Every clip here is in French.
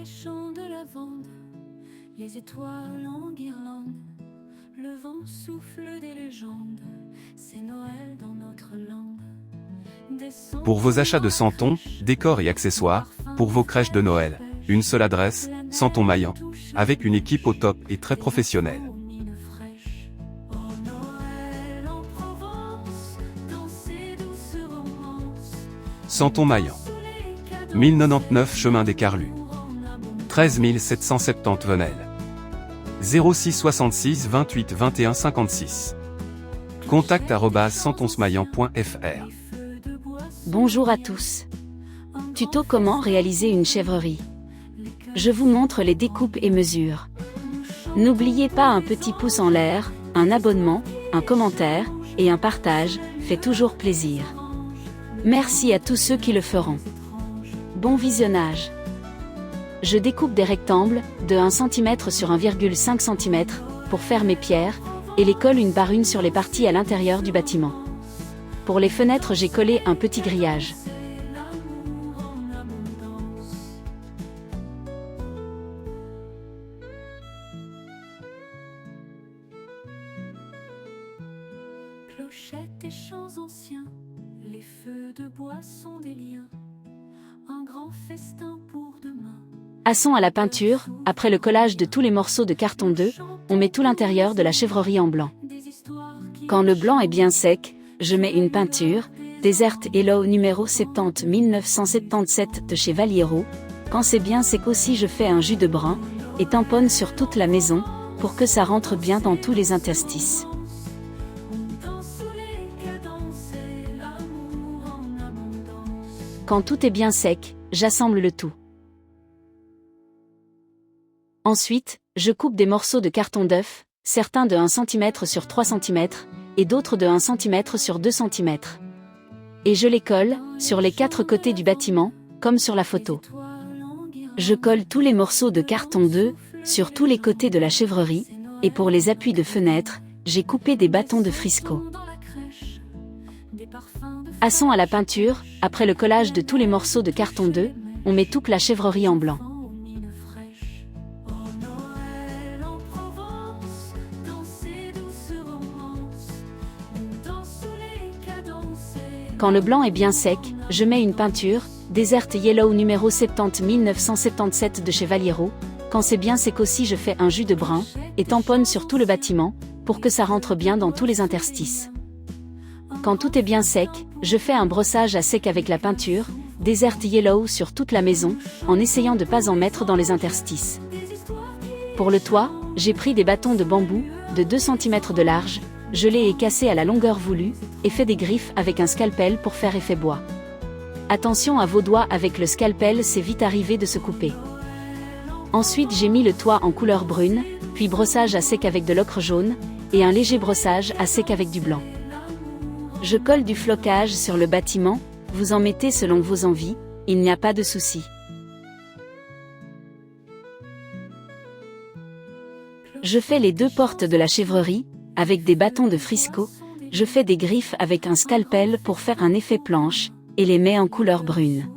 les champs de lavande, les étoiles en guirlande, le vent souffle des légendes, c'est Noël dans notre lande. Pour vos achats de santons, décors et accessoires, pour vos crèches de Noël, une seule adresse, Santon Maillan, avec une équipe au top et très professionnelle. Santon Maillan. 1099 chemin des Carlus. 13 770 Venelle. 06 66 28 21 56. contact@santonsmaillan.fr. Bonjour à tous. Tuto comment réaliser une chèvrerie. Je vous montre les découpes et mesures. N'oubliez pas un petit pouce en l'air, un abonnement, un commentaire, et un partage, fait toujours plaisir. Merci à tous ceux qui le feront. Bon visionnage. Je découpe des rectangles, de 1 cm sur 1,5 cm, pour faire mes pierres, et les colle une par une sur les parties à l'intérieur du bâtiment. Pour les fenêtres, j'ai collé un petit grillage. Clochettes et chants anciens, les feux de bois sont des liens, un grand festin pour demain. Passons à la peinture. Après le collage de tous les morceaux de carton 2, on met tout l'intérieur de la chèvrerie en blanc. Quand le blanc est bien sec, je mets une peinture, Desert Yellow numéro 70 1977 de chez Valliero. Quand c'est bien sec aussi, je fais un jus de brun, et tamponne sur toute la maison, pour que ça rentre bien dans tous les interstices. Quand tout est bien sec, j'assemble le tout. Ensuite, je coupe des morceaux de carton d'œuf, certains de 1 cm sur 3 cm, et d'autres de 1 cm sur 2 cm. Et je les colle, sur les 4 côtés du bâtiment, comme sur la photo. Je colle tous les morceaux de carton 2, sur tous les côtés de la chèvrerie, et pour les appuis de fenêtre, j'ai coupé des bâtons de Frisco. Passons à la peinture. Après le collage de tous les morceaux de carton 2, on met toute la chèvrerie en blanc. Quand le blanc est bien sec, je mets une peinture, Desert Yellow numéro 70 1977 de chez Valliero. Quand c'est bien sec aussi, je fais un jus de brun, et tamponne sur tout le bâtiment, pour que ça rentre bien dans tous les interstices. Quand tout est bien sec, je fais un brossage à sec avec la peinture, Desert Yellow sur toute la maison, en essayant de ne pas en mettre dans les interstices. Pour le toit, j'ai pris des bâtons de bambou, de 2 cm de large, je les ai cassés à la longueur voulue, et fait des griffes avec un scalpel pour faire effet bois. Attention à vos doigts avec le scalpel, c'est vite arrivé de se couper. Ensuite j'ai mis le toit en couleur brune, puis brossage à sec avec de l'ocre jaune, et un léger brossage à sec avec du blanc. Je colle du flocage sur le bâtiment, vous en mettez selon vos envies, il n'y a pas de souci. Je fais les 2 portes de la chèvrerie, avec des bâtons de Frisco, je fais des griffes avec un scalpel pour faire un effet planche, et les mets en couleur brune.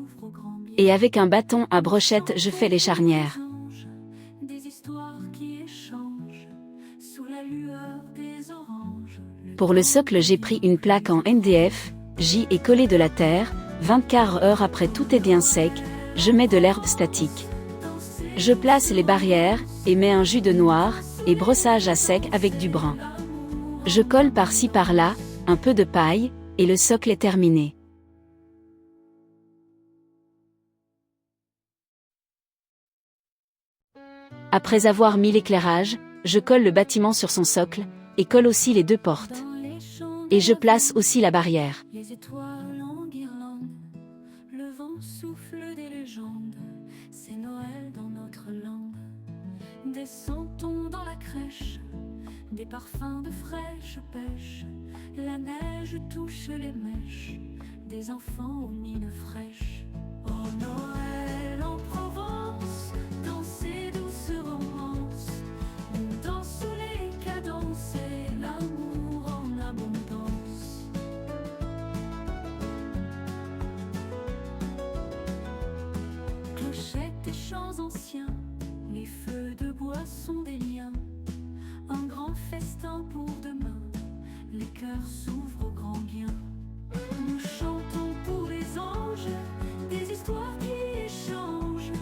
Et avec un bâton à brochette je fais les charnières. Pour le socle j'ai pris une plaque en MDF, j'y ai collé de la terre, 24 heures après tout est bien sec, je mets de l'herbe statique. Je place les barrières, et mets un jus de noir, et brossage à sec avec du brun. Je colle par-ci par-là, un peu de paille, et le socle est terminé. Après avoir mis l'éclairage, je colle le bâtiment sur son socle, et colle aussi les 2 portes. Et je place aussi la barrière. Les étoiles en guirlande, le vent souffle des légendes, c'est Noël dans notre lande. Des santons dans la crèche, des parfums de fraîche pêche, la neige touche les mèches, des enfants aux mines fraîches. Oh Noël en Provence, dans ces douces romances, on danse sous les cadences et l'amour en abondance. Clochettes et champs anciens, les feux de bois sont des liens. Un grand festin pour demain, les cœurs s'ouvrent au grand bien. Nous chantons pour les anges, des histoires qui échangent.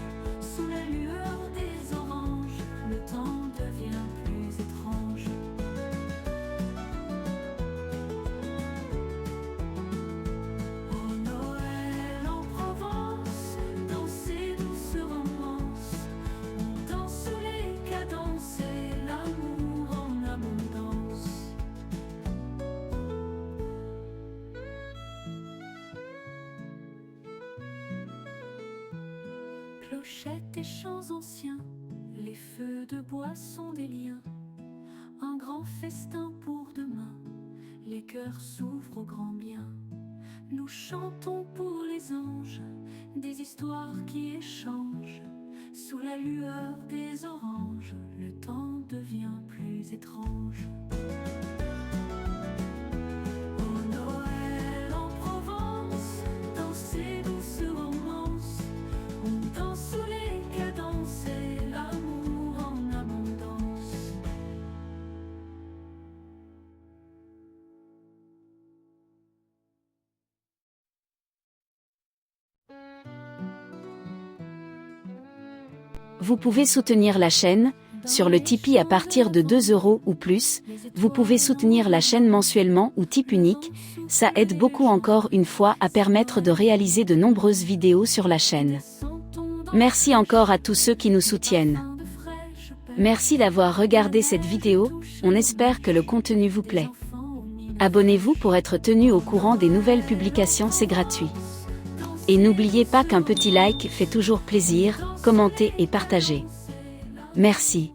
Sous la lueur des oranges, le temps devient plus étrange. Au Noël en Provence, dans ces douces romances, on danse sous les cadences et l'amour en abondance. Clochettes et chants anciens, les feux de bois sont des liens. Un grand festin pour demain, les cœurs s'ouvrent au grand bien. Nous chantons pour les anges, des histoires qui échangent. Sous la lueur des oranges, le temps devient plus étrange. Au Noël en Provence, dans ces douces romances, on danse sous les cadences et l'amour en abondance. Vous pouvez soutenir la chaîne sur le Tipeee à partir de 2 € ou plus. Vous pouvez soutenir la chaîne mensuellement ou type unique. Ça aide beaucoup encore une fois à permettre de réaliser de nombreuses vidéos sur la chaîne. Merci encore à tous ceux qui nous soutiennent. Merci d'avoir regardé cette vidéo, on espère que le contenu vous plaît. Abonnez-vous pour être tenu au courant des nouvelles publications, c'est gratuit. Et n'oubliez pas qu'un petit like fait toujours plaisir, commentez et partagez. Merci.